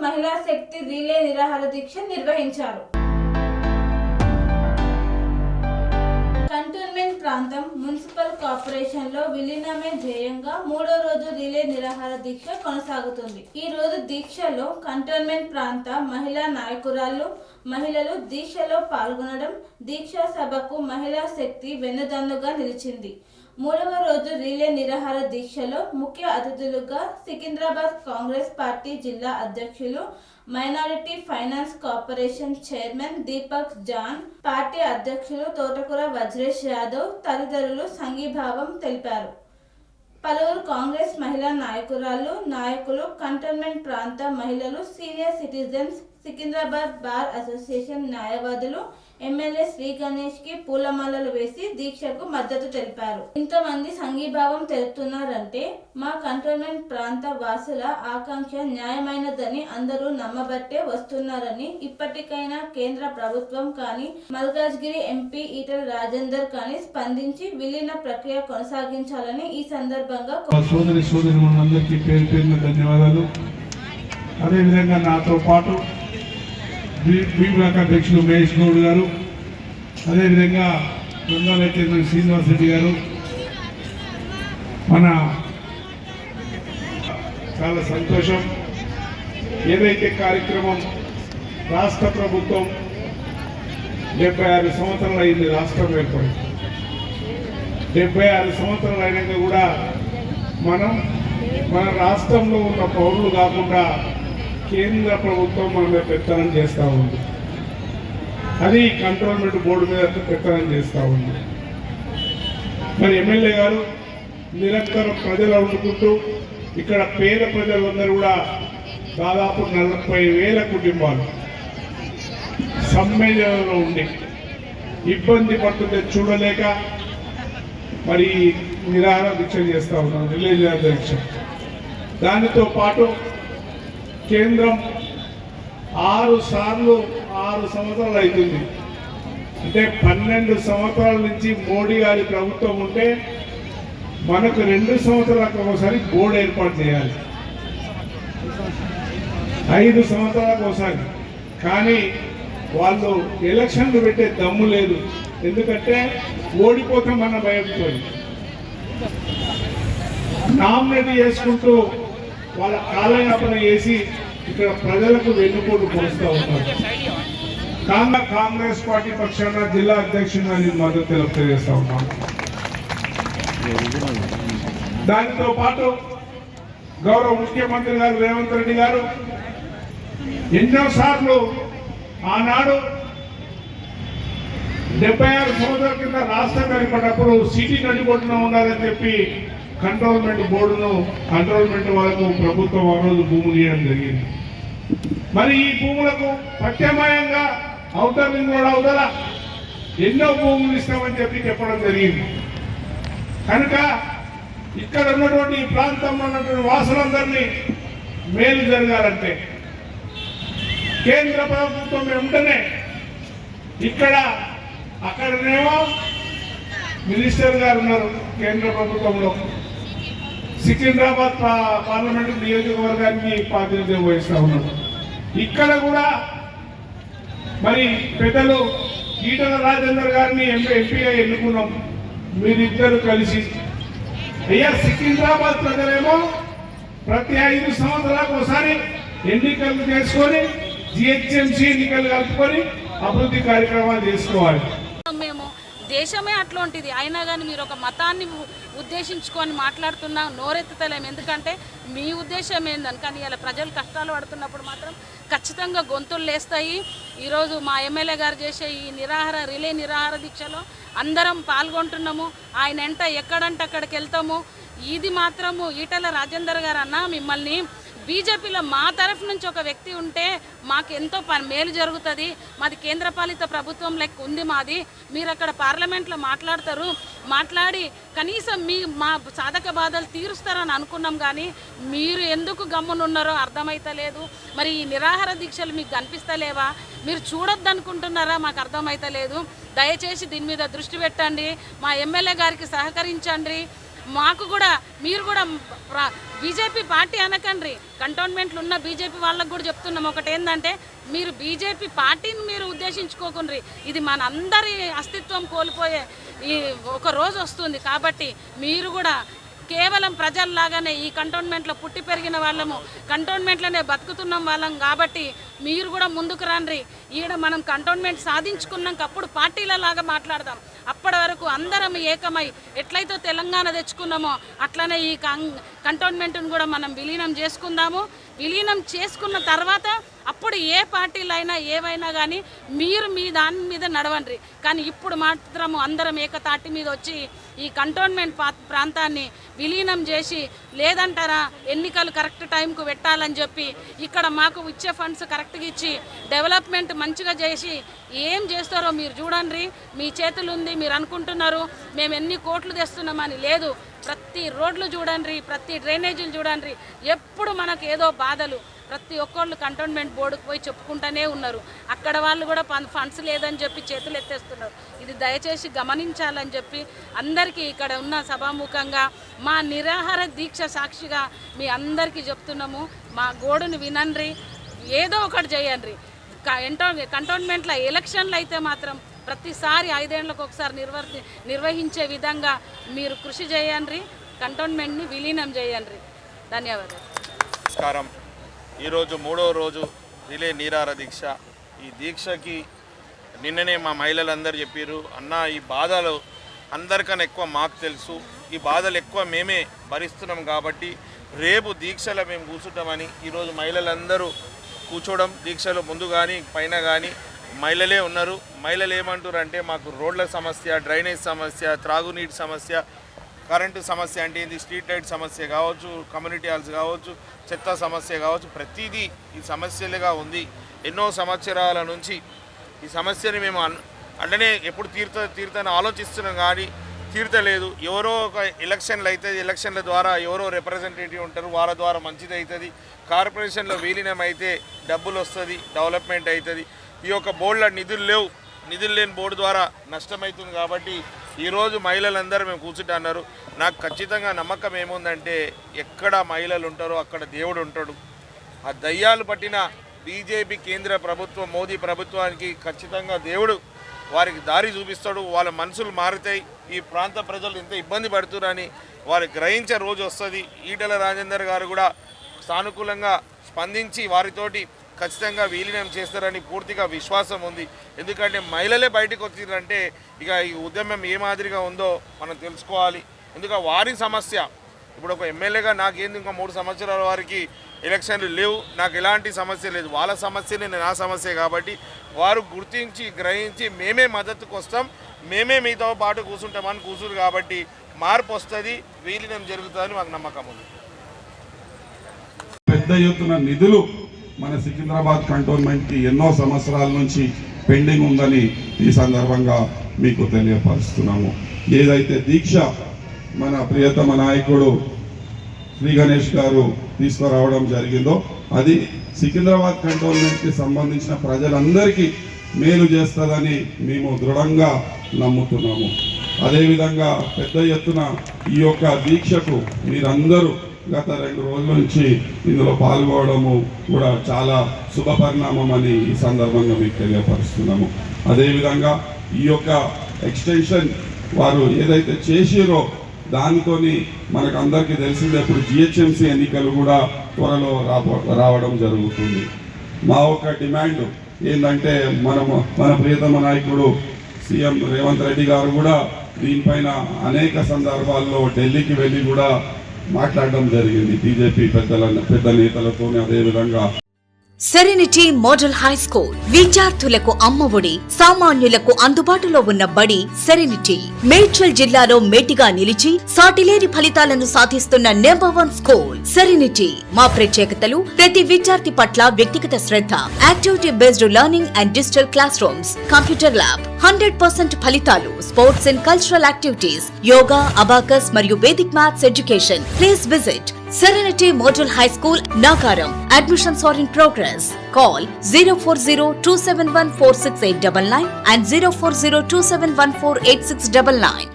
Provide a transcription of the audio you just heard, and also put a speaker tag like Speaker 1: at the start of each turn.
Speaker 1: మహిళా శక్తి రిలే నిరాహార దీక్ష నిర్వహించారు. కంటోన్మెంట్ ప్రాంతం మున్సిపల్ కార్పొరేషన్లో విలీనమే ధ్యేయంగా 3వ రోజు రిలే నిరాహార దీక్ష కొనసాగుతుంది. ఈ రోజు దీక్షలో కంటోన్మెంట్ ప్రాంత మహిళా నాయకురాళ్లు, మహిళలు దీక్షలో పాల్గొనడం, దీక్షా సభకు మహిళా శక్తి వెన్నుదన్నుగా నిలిచింది. 3వ రోజు రిలే నిరాహార దీక్షలో ముఖ్య అతిథులుగా సికింద్రాబాద్ కాంగ్రెస్ పార్టీ జిల్లా అధ్యక్షులు, minority finance corporation chairman Deepak John, party అధ్యక్షులు తోటకూర వజ్రేష్ యాదవ్ తదితరులు సంఘీభావం తెలిపారు. పలువురు కాంగ్రెస్ మహిళా నాయకులు, కంటోన్మెంట్ ప్రాంత మహిళలు, senior citizens, Secunderabad bar association న్యాయవాదులు, ఎమ్మెల్యే శ్రీ గణేష్ కి పూలమాలలు వేసి దీక్షకు మద్దతు తెలిపారు. ఇంతమంది సంఘీభావం తెలుపుతున్నారంటే మా కంటోన్మెంట్ ప్రాంత వాసుల ఆకాంక్ష న్యాయమైనదని అందరూ నమ్మబట్టే వస్తున్నారని, ఇప్పటికైనా కేంద్ర ప్రభుత్వం కానీ, మల్కాజ్గిరి ఎంపీ ఈటల రాజేందర్ కానీ స్పందించి విలీన ప్రక్రియ కొనసాగించాలని ఈ సందర్భంగా
Speaker 2: సోదరులందరికీ పేరు పేరున ధన్యవాదాలు. అదేవిధంగా నాతో పాటు బ్లాక్ అధ్యక్షులు మహేష్ గౌడ్ గారు, అదేవిధంగా గంగాల చైర్మన్ శ్రీనివాస్ రెడ్డి గారు, మన చాలా సంతోషం. ఏదైతే కార్యక్రమం రాష్ట్ర ప్రభుత్వం 76 సంవత్సరాలు అయింది, రాష్ట్రం ఏర్పడి 76 సంవత్సరాలు అయినాక కూడా మన రాష్ట్రంలో ఉన్న పౌరులు కాకుండా కేంద్ర ప్రభుత్వం మన మీద పెత్తనం చేస్తూ ఉంది. అది కంట్రోల్మెంట్ బోర్డు మీద పెత్తనం చేస్తూ ఉంది. మరి ఎమ్మెల్యే గారు నిరంతరం ప్రజలు వండుకుంటూ ఇక్కడ పేద ప్రజలందరూ కూడా దాదాపు 40,000 కుటుంబాలు సమ్మేళనంలో ఉండి ఇబ్బంది పడుతుంటే చూడలేక మరి నిరాహార దీక్ష చేస్తూ ఉన్నాం, రిలే నిరాహార దీక్ష. దానితో పాటు కేంద్రం 6 సంవత్సరాలు అవుతుంది. అంటే 12 సంవత్సరాల నుంచి మోడీ గారి ప్రభుత్వం ఉంటే మనకు 2 సంవత్సరాలకు ఒకసారి బోర్డు ఏర్పాటు చేయాలి, 5 సంవత్సరాలకు ఒకసారి. కానీ వాళ్ళు ఎలక్షన్లు పెట్టే దమ్ము లేదు, ఎందుకంటే ఓడిపోతామన్న భయంతో నామినేట్ చేసుకుంటూ వాళ్ళ కాలయాపన చేసి ఇక్కడ ప్రజలకు వెన్నుపోటు పొడుస్తూ ఉంటారు. కాంగ్రెస్ పార్టీ పక్షాన జిల్లా అధ్యక్షుడిగా నేను మద్దతు తెలియజేస్తా ఉన్నాను. దానితో పాటు గౌరవ ముఖ్యమంత్రి గారు రేవంత్ రెడ్డి గారు ఎన్నోసార్లు ఆనాడు 76 సంవత్సరాల కింద రాష్ట్రం ఏర్పడినప్పుడు సిటీ నడిబొడ్డున ఉండాలని చెప్పి కంట్రోల్మెంట్ వాళ్ళకు ప్రభుత్వం ఆ రోజు భూములు ఇవ్వడం జరిగింది. మరి ఈ భూములకు ప్రత్యామ్నాయంగా ఔటర్ రింగ్ రోడ్ అవతల ఎన్నో భూములు ఇస్తామని చెప్పడం జరిగింది. కనుక ఇక్కడ ఉన్నటువంటి ఈ ప్రాంతంలో ఉన్నటువంటి వాసులందరినీ మేలు జరగాలంటే కేంద్ర ప్రభుత్వం వెంటనే అక్కడనేమో మినిస్టర్ గారు ఉన్నారు కేంద్ర ప్రభుత్వంలో, సికింద్రాబాద్ పార్లమెంటు నియోజకవర్గానికి ప్రాతినిధ్యం వహిస్తూ ఉన్నారు. ఇక్కడ కూడా మరి పెద్దలు ఈటల రాజేందర్ గారిని ఎంపీగా ఎన్నుకున్నాం. మీరిద్దరు కలిసి అయ్యా సికింద్రాబాద్ ప్రజలేమో ప్రతి 5 సంవత్సరాలకు ఒకసారి ఎన్నికలు చేసుకొని జిహెచ్ఎంసీ ఎన్నికలు కలుపుకొని అభివృద్ధి కార్యక్రమాలు చేసుకోవాలి.
Speaker 3: మేము దేశమే అట్లాంటిది అయినా కానీ మీరు ఒక మతాన్ని ఉద్దేశించుకొని మాట్లాడుతున్నా నోరెత్తుతలేము. ఎందుకంటే మీ ఉద్దేశం ఏందని, కానీ ఇలా ప్రజలు కష్టాలు పడుతున్నప్పుడు మాత్రం ఖచ్చితంగా గొంతులు లేస్తాయి. ఈరోజు మా ఎమ్మెల్యే గారు చేసే ఈ రిలే నిరాహార దీక్షలో అందరం పాల్గొంటున్నాము. ఆయన వెంట ఎక్కడంటే అక్కడికి వెళ్తాము. ఇది మాత్రము ఈటల రాజేందర్ గారు అన్న మిమ్మల్ని బీజేపీలో మా తరఫు నుంచి ఒక వ్యక్తి ఉంటే మాకు ఎంతో మేలు జరుగుతుంది. మాది కేంద్రపాలిత ప్రభుత్వం లెక్క ఉంది మాది. మీరు అక్కడ పార్లమెంట్లో మాట్లాడి కనీసం మా సాధక బాధలు తీరుస్తారని అనుకున్నాం. కానీ మీరు ఎందుకు గమ్మునున్నారో అర్థమైతలేదు. మరి ఈ నిరాహార దీక్షలు మీకు కనిపిస్తలేవా? మీరు చూడొద్దు అనుకుంటున్నారా? మాకు అర్థమైతలేదు. దయచేసి దీని మీద దృష్టి పెట్టండి. మా ఎమ్మెల్యే గారికి సహకరించండి. మాకు కూడా మీరు కూడా బీజేపీ పార్టీ అనకండి, కంటోన్మెంట్లు ఉన్న బీజేపీ వాళ్ళకు కూడా చెప్తున్నాం ఒకటి ఏంటంటే, మీరు బీజేపీ పార్టీని మీరు ఉద్దేశించుకోకుండ్రి. ఇది మన అందరి అస్తిత్వం కోల్పోయే ఈ ఒక రోజు వస్తుంది. కాబట్టి మీరు కూడా కేవలం ప్రజల్లాగానే ఈ కంటోన్మెంట్లో పుట్టి పెరిగిన వాళ్ళము, కంటోన్మెంట్లోనే బతుకుతున్నాం వాళ్ళం. కాబట్టి మీరు కూడా ముందుకు రండి. ఈడ మనం కంటోన్మెంట్ సాధించుకున్నాక అప్పుడు పార్టీలలాగా మాట్లాడదాం. అప్పటి వరకు అందరం ఏకమై ఎట్లయితే తెలంగాణ తెచ్చుకున్నామో అట్లనే ఈ కంటోన్మెంట్ను కూడా మనం విలీనం చేసుకుందాము. విలీనం చేసుకున్న తర్వాత అప్పుడు ఏ పార్టీలైనా ఏవైనా కానీ మీరు మీ దాని మీద నడవండి. కానీ ఇప్పుడు మాత్రము అందరం ఏకతాటి మీద వచ్చి ఈ కంటోన్మెంట్ ప్రాంతాన్ని విలీనం చేసి, లేదంటారా ఎన్నికలు కరెక్ట్ టైంకు పెట్టాలని చెప్పి ఇక్కడ మాకు ఇచ్చే ఫండ్స్ కరెక్ట్గా ఇచ్చి డెవలప్మెంట్ మంచిగా చేసి ఏం చేస్తారో మీరు చూడండి. మీ చేతులు ఉంది, మీరు అనుకుంటున్నారు మేము ఎన్ని కోట్లు తెస్తున్నామని. లేదు, ప్రతి రోడ్లు చూడండి, ప్రతి డ్రైనేజీలు చూడండి. ఎప్పుడు మనకు ఏదో బాధలు. ప్రతి ఒక్కళ్ళు కంటోన్మెంట్ బోర్డుకు పోయి చెప్పుకుంటూనే ఉన్నారు. అక్కడ వాళ్ళు కూడా ఫండ్స్ లేదని చెప్పి చేతులు ఎత్తేస్తున్నారు. ఇది దయచేసి గమనించాలని చెప్పి అందరికీ ఇక్కడ ఉన్న సభాముఖంగా మా నిరాహార దీక్ష సాక్షిగా మీ అందరికీ చెప్తున్నాము. మా గోడును వినండి, ఏదో ఒకటి చేయండి. కంటోన్మెంట్లో ఎలక్షన్లు అయితే మాత్రం ప్రతిసారి 5 ఏళ్లకు ఒకసారి నిర్వహించే విధంగా మీరు కృషి చేయండి. కంటోన్మెంట్ని విలీనం చేయండి. ధన్యవాదాలు.
Speaker 4: నమస్కారం. ఈరోజు 3వ రోజు రిలే నిరాహార దీక్ష. ఈ దీక్షకి నిన్ననే మా మహిళలందరూ చెప్పారు, అన్న ఈ బాధలు అందరికన్నా ఎక్కువ మాకు తెలుసు, ఈ బాధలు ఎక్కువ మేమే భరిస్తున్నాం కాబట్టి రేపు దీక్షలో మేము కూర్చుంటామని ఈరోజు మహిళలందరూ కూర్చోవడం, దీక్షలో ముందు కానీ పైన కానీ మహిళలే ఉన్నారు. మహిళలు ఏమంటారు అంటే, మాకు రోడ్ల సమస్య, డ్రైనేజ్ సమస్య, త్రాగునీటి సమస్య, కరెంటు సమస్య అంటే ఇది, స్ట్రీట్ లైట్ సమస్య కావచ్చు, కమ్యూనిటీ హాల్స్ కావచ్చు, చెత్త సమస్య కావచ్చు, ప్రతిదీ ఈ సమస్యలుగా ఉంది. ఎన్నో సంవత్సరాల నుంచి ఈ సమస్యని మేము అట్లనే ఎప్పుడు తీరుతాని ఆలోచిస్తున్నాం కానీ తీర్తలేదు. ఎవరో ఒక ఎలక్షన్లు అవుతుంది, ఎలక్షన్ల ద్వారా ఎవరో రిప్రజెంటేటివ్ ఉంటారు, వాళ్ళ ద్వారా మంచిది అవుతుంది. కార్పొరేషన్లో విలీనం అయితే డబ్బులు వస్తుంది, డెవలప్మెంట్ అవుతుంది. ఈ యొక్క బోర్డులో నిధులు లేవు, నిధులు లేని బోర్డు ద్వారా నష్టమవుతుంది. కాబట్టి ఈరోజు మహిళలందరూ మేము కూర్చుంటున్నారు. నాకు ఖచ్చితంగా నమ్మకం ఏముందంటే, ఎక్కడ మహిళలు ఉంటారో అక్కడ దేవుడు ఉంటాడు. ఆ దయ్యాలు పట్టిన బీజేపీ కేంద్ర ప్రభుత్వం, మోదీ ప్రభుత్వానికి ఖచ్చితంగా దేవుడు వారికి దారి చూపిస్తాడు. వాళ్ళ మనసులు మారుతాయి. ఈ ప్రాంత ప్రజలు ఎంత ఇబ్బంది పడుతున్నారని వారు గ్రహించే రోజు వస్తుంది. ఈటెల రాజేందర్ గారు కూడా సానుకూలంగా స్పందించి వారితోటి ఖచ్చితంగా విలీనం చేస్తారని పూర్తిగా విశ్వాసం ఉంది. ఎందుకంటే మహిళలే బయటకు వచ్చిందంటే ఇక ఈ ఉద్యమం ఏ మాదిరిగా ఉందో మనం తెలుసుకోవాలి. ఎందుకంటే వారి సమస్య, ఇప్పుడు ఒక ఎమ్మెల్యేగా నాకేంది ఇంకా 3 సంవత్సరాల వారికి ఎలక్షన్లు లేవు, నాకు ఎలాంటి సమస్య లేదు. వాళ్ళ సమస్యనే నా సమస్య. కాబట్టి వారు గుర్తించి గ్రహించి మేమే మద్దతుకు వస్తాం, మేమే మీతో పాటు కూర్చుంటామని కూర్చురు. కాబట్టి మార్పు వస్తుంది, విలీనం జరుగుతుందని మాకు నమ్మకం ఉంది.
Speaker 2: పెద్ద ఎత్తున నిధులు మన సికింద్రాబాద్ కంటోన్మెంట్కి ఎన్నో సంవత్సరాల నుంచి పెండింగ్ ఉందని ఈ సందర్భంగా మీకు తెలియపరుస్తున్నాము. ఏదైతే దీక్ష మన ప్రియతమ నాయకుడు శ్రీ గణేష్ గారు తీసుకురావడం జరిగిందో అది సికింద్రాబాద్ కంటోన్మెంట్కి సంబంధించిన ప్రజలందరికీ మేలు చేస్తుందని మేము దృఢంగా నమ్ముతున్నాము. అదేవిధంగా పెద్ద ఎత్తున ఈ యొక్క దీక్షకు మీరందరూ గత 2 రోజుల నుంచి ఇందులో పాల్గొనడము కూడా చాలా శుభపరిణామం అని ఈ సందర్భంగా మీకు తెలియపరుస్తున్నాము. అదేవిధంగా ఈ యొక్క ఎక్స్టెన్షన్ వారు ఏదైతే చేసిరో దానితోని మనకు అందరికీ తెలిసిందే, ఇప్పుడు జిహెచ్ఎంసీ ఎన్నికలు కూడా త్వరలో రావడం జరుగుతుంది. మా ఒక డిమాండ్ ఏంటంటే, మన ప్రియతమ నాయకుడు సీఎం రేవంత్ రెడ్డి గారు కూడా దీనిపైన అనేక సందర్భాల్లో ఢిల్లీకి వెళ్ళి కూడా మాట్లాడడం జరిగింది బీజేపీ పెద్ద నేతలతో. అదేవిధంగా
Speaker 5: సెరెనిటీ మోడల్ హై స్కూల్ విద్యార్థులకు అమ్మఒడి, సామాన్యులకు అందుబాటులో ఉన్న బడి సెరెనిటీ. మేడ్చల్ జిల్లాలో మేటిగా నిలిచి సాటిలేని ఫలితాలను సాధిస్తున్న నంబర్ 1 స్కూల్ సెరెనిటీ. మా ప్రత్యేకతలు ప్రతి విద్యార్థి పట్ల వ్యక్తిగత శ్రద్ధ, activity based learning and digital classrooms, computer lab, 100% ఫలితాలు, sports and cultural activities, yoga, abacus మరియు Vedic maths education. Please visit Serenity Model High School, Nagaram. Admissions are in progress. Call 040-271-46899 and 040-271-48699.